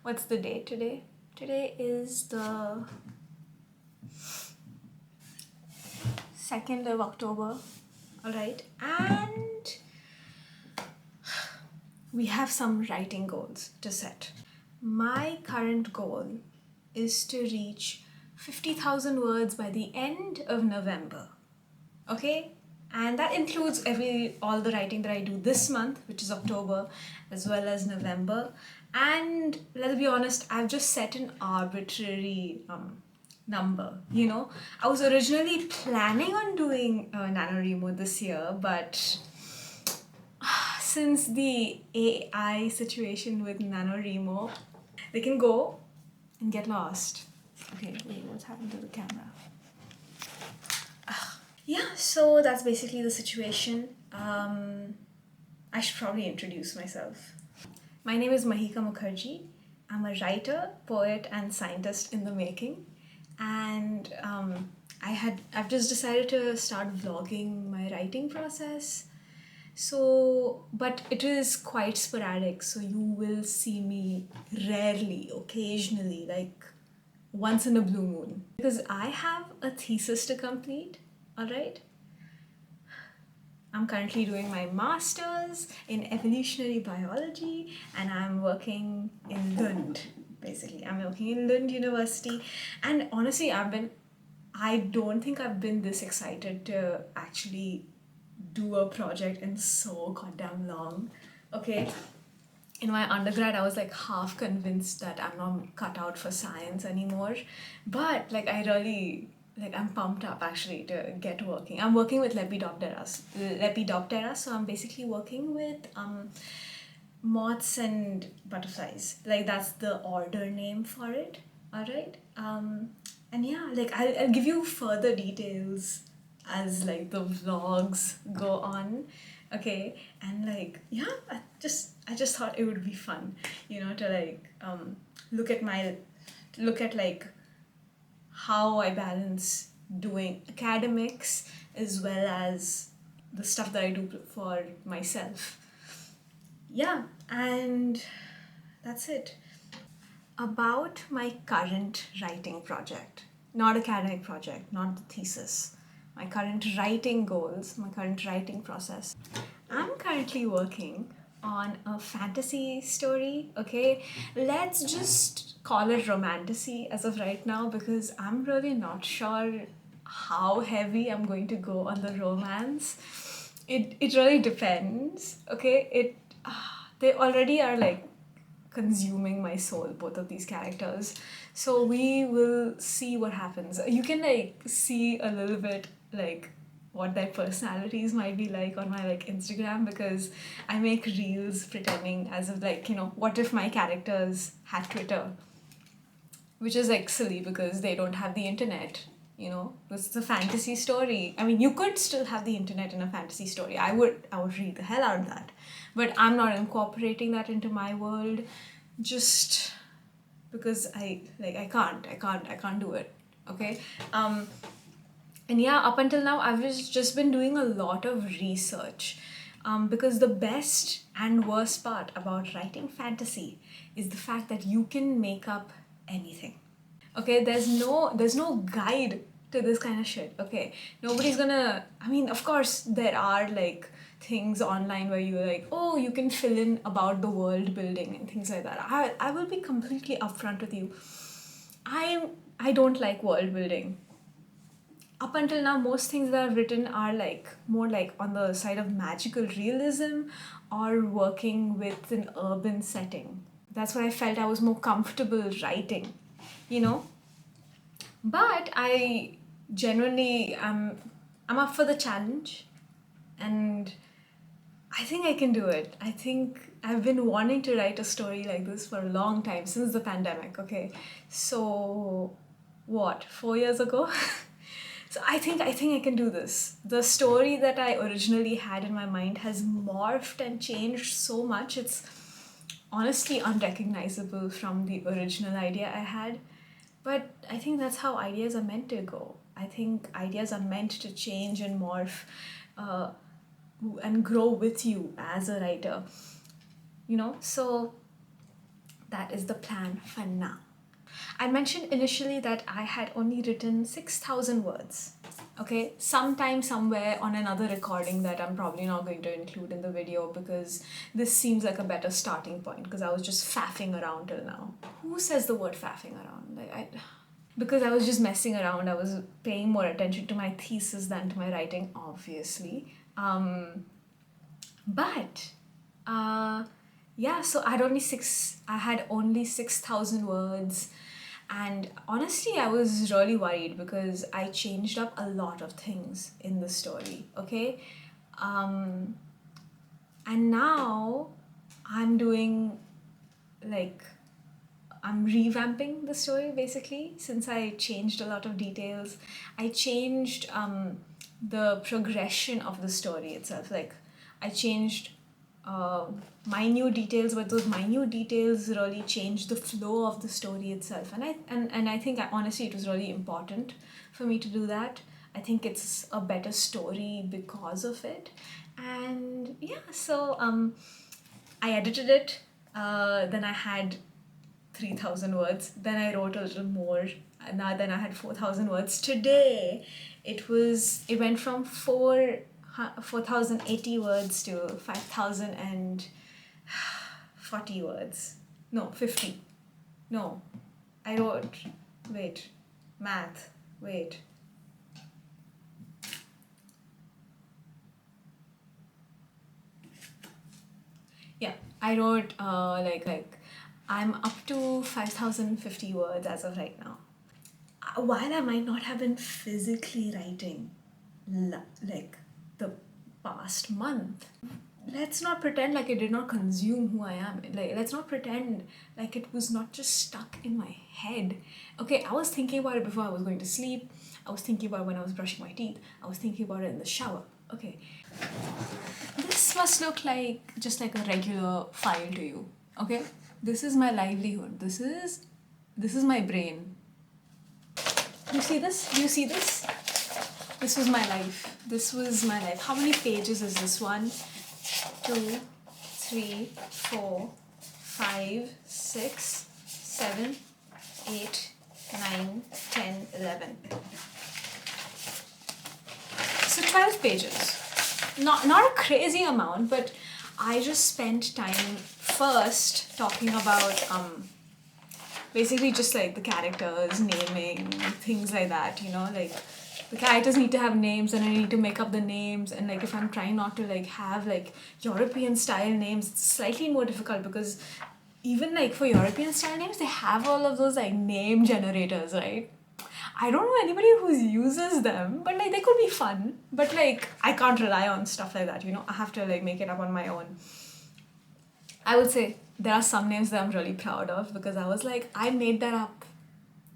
What's the date today? Today is the 2nd of October. Alright, and we have some writing goals to set. My current goal is to reach 50,000 words by the end of November. Okay? And that includes all the writing that I do this month, which is October, as well as November. And let's be honest, I've just set an arbitrary number. I was originally planning on doing NaNoWriMo this year, but since the AI situation with NaNoWriMo, they can go and get lost. Okay, wait, what's happened to the camera? Yeah, so that's basically the situation. I should probably introduce myself. My name is Mahika Mukherjee. I'm a writer, poet, and scientist in the making. And I've just decided to start vlogging my writing process. But it is quite sporadic, so you will see me rarely, occasionally, like once in a blue moon. Because I have a thesis to complete, alright? I'm currently doing my master's in evolutionary biology and I'm working in Lund, basically. I'm working in Lund University, and honestly, I don't think I've been this excited to actually do a project in so goddamn long. Okay, in my undergrad I was like half convinced that I'm not cut out for science anymore, but I'm pumped up actually to get working. I'm working with Lepidoptera, so I'm basically working with moths and butterflies. Like, that's the order name for it. Alright. And yeah, I'll give you further details as like the vlogs go on. Okay. And yeah, I just thought it would be fun, to look at how I balance doing academics as well as the stuff that I do for myself. Yeah, and that's it. About my current writing project, not academic project, not the thesis, my current writing goals, my current writing process. I'm currently working on a fantasy story, okay? Let's just call it romantasy as of right now, because I'm really not sure how heavy I'm going to go on the romance. It really depends, okay? They already are like consuming my soul, both of these characters. So we will see what happens. You can see a little bit what their personalities might be like on my Instagram, because I make reels pretending as if what if my characters had Twitter, which is silly because they don't have the internet. It's a fantasy story. I mean, you could still have the internet in a fantasy story. I would read the hell out of that, but I'm not incorporating that into my world just because I can't do it. Okay. And yeah, up until now, I've just been doing a lot of research, because the best and worst part about writing fantasy is the fact that you can make up anything. Okay, there's no guide to this kind of shit. Okay, nobody's gonna. I mean, of course, there are things online where you can fill in about the world building and things like that. I will be completely upfront with you. I don't like world building. Up until now, most things that I've written are more on the side of magical realism or working with an urban setting. That's what I felt I was more comfortable writing, But I genuinely I'm up for the challenge, and I think I can do it. I think I've been wanting to write a story like this for a long time, since the pandemic, okay? So, 4 years ago? So I think I can do this. The story that I originally had in my mind has morphed and changed so much. It's honestly unrecognizable from the original idea I had. But I think that's how ideas are meant to go. I think ideas are meant to change and morph and grow with you as a writer. So that is the plan for now. I mentioned initially that I had only written 6,000 words. Okay, sometime somewhere on another recording that I'm probably not going to include in the video because this seems like a better starting point because I was just faffing around till now. Who says the word faffing around? Because I was just messing around. I was paying more attention to my thesis than to my writing, obviously. Yeah, so I had only 6,000 words. And honestly, I was really worried because I changed up a lot of things in the story, okay? And now I'm doing I'm revamping the story basically since I changed a lot of details. I changed the progression of the story itself. I changed minute details, but those minute details really changed the flow of the story itself. And I think honestly it was really important for me to do that. I think it's a better story because of it. And yeah, so I edited it. Then I had 3,000 words. Then I wrote a little more. Then I had 4,000 words. Today, it went from 4,080 words to 5,040 words. No, 50. No, I wrote, math. Yeah, I wrote I'm up to 5,050 words as of right now. While I might not have been physically writing the past month, let's not pretend like it did not consume who I am. Let's not pretend like it was not just stuck in my head. Okay, I was thinking about it before I was going to sleep. I was thinking about it when I was brushing my teeth. I was thinking about it in the shower. Okay. This must look just like a regular file to you. Okay? This is my livelihood. This is my brain. You see this? Do you see this? This was my life. How many pages is this? 1, 2, 3, 4, 5, 6, 7, 8, 9, 10, 11. So 12 pages. Not a crazy amount, but I just spent time first talking about basically just the characters, naming, things like that, the characters need to have names and I need to make up the names, and if I'm trying not to have European style names, it's slightly more difficult because even for European style names they have all of those name generators, right? I don't know anybody who uses them, but they could be fun, but I can't rely on stuff like that, I have to make it up on my own. I would say there are some names that I'm really proud of because I was I made that up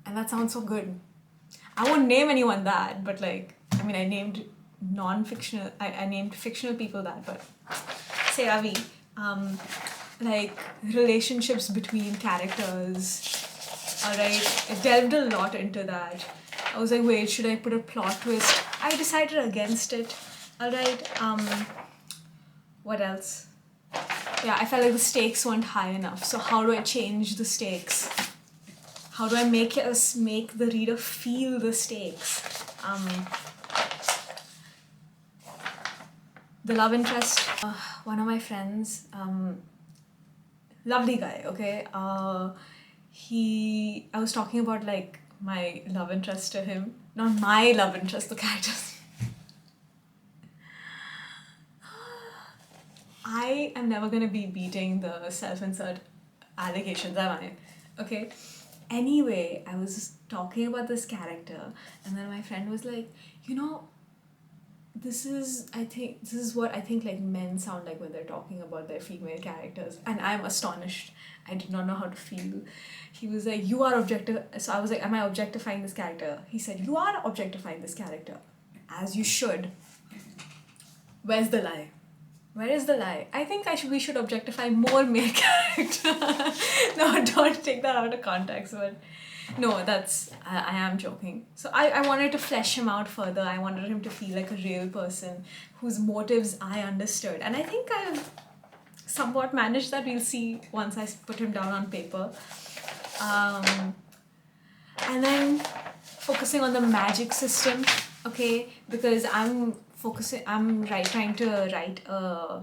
and that sounds so good. I won't name anyone that, but I named non-fictional, I named fictional people that, but c'est la vie. Relationships between characters, alright, I delved a lot into that. I was wait, should I put a plot twist? I decided against it, alright. What else? Yeah, I felt the stakes weren't high enough, so how do I change the stakes? How do I make the reader feel the stakes? The love interest, one of my friends, lovely guy, okay? I was talking about my love interest to him. Not my love interest, the characters. I am never gonna be beating the self-insert allegations, am I? Okay? Anyway, I was talking about this character and then my friend was this is what I think men sound like when they're talking about their female characters, and I'm astonished. I did not know how to feel. He was you are so I was am I objectifying this character? He said, you are objectifying this character, as you should. Where's the lie? Where is the lie? I think we should objectify more male characters. No, don't take that out of context, but no, I am joking. So I wanted to flesh him out further. I wanted him to feel like a real person whose motives I understood. And I think I've somewhat managed that. We'll see once I put him down on paper. And then focusing on the magic system, okay, because I'm trying to write a,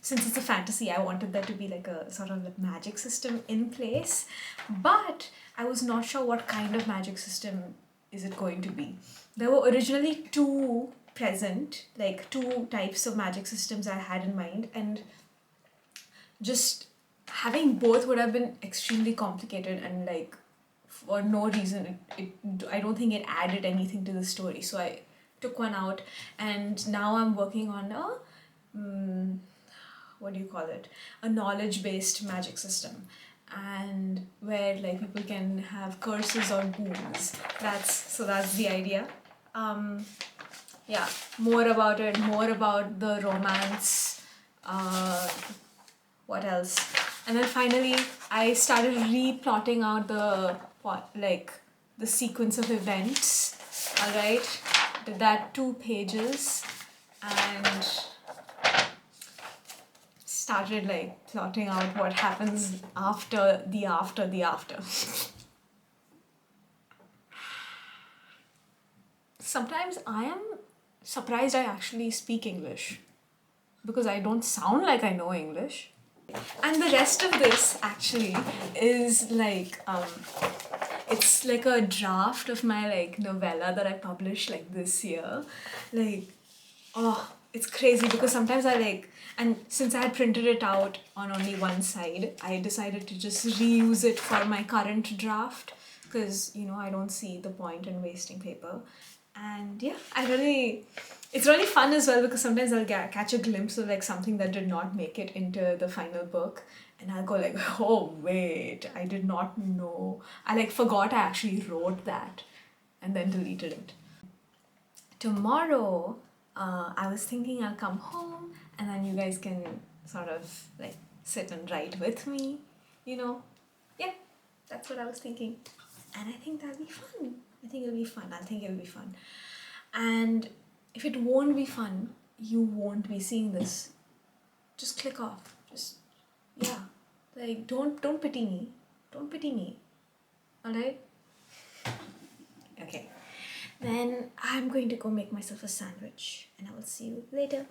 since it's a fantasy, I wanted there to be like a sort of like magic system in place, but I was not sure what kind of magic system is it going to be. There were originally two present, like two types of magic systems I had in mind, and just having both would have been extremely complicated, and like for no reason I don't think it added anything to the story, so I took one out. And now I'm working on a what do you call it, a knowledge based magic system, and where like people can have curses or boons. That's the idea. Yeah, more about it, more about the romance, what else. And then finally I started replotting out the sequence of events. All right, did that 2 pages, and started like plotting out what happens after the after. Sometimes I am surprised I actually speak English, because I don't sound like I know English. And the rest of this actually is like it's like a draft of my like novella that I published like this year. Like, oh, it's crazy, because sometimes I like, and since I had printed it out on only one side, I decided to just reuse it for my current draft, because I don't see the point in wasting paper. And yeah, it's really fun as well, because sometimes I'll catch a glimpse of like something that did not make it into the final book, and I'll go like, oh wait, I did not know. I like forgot I actually wrote that, and then deleted it. Tomorrow, I was thinking I'll come home, and then you guys can sort of like sit and write with me, Yeah, that's what I was thinking. And I think that'll be fun. I think it'll be fun. And if it won't be fun, you won't be seeing this. Just click off. Yeah. Like, don't pity me. Don't pity me. Alright? Okay. Then I'm going to go make myself a sandwich, and I will see you later.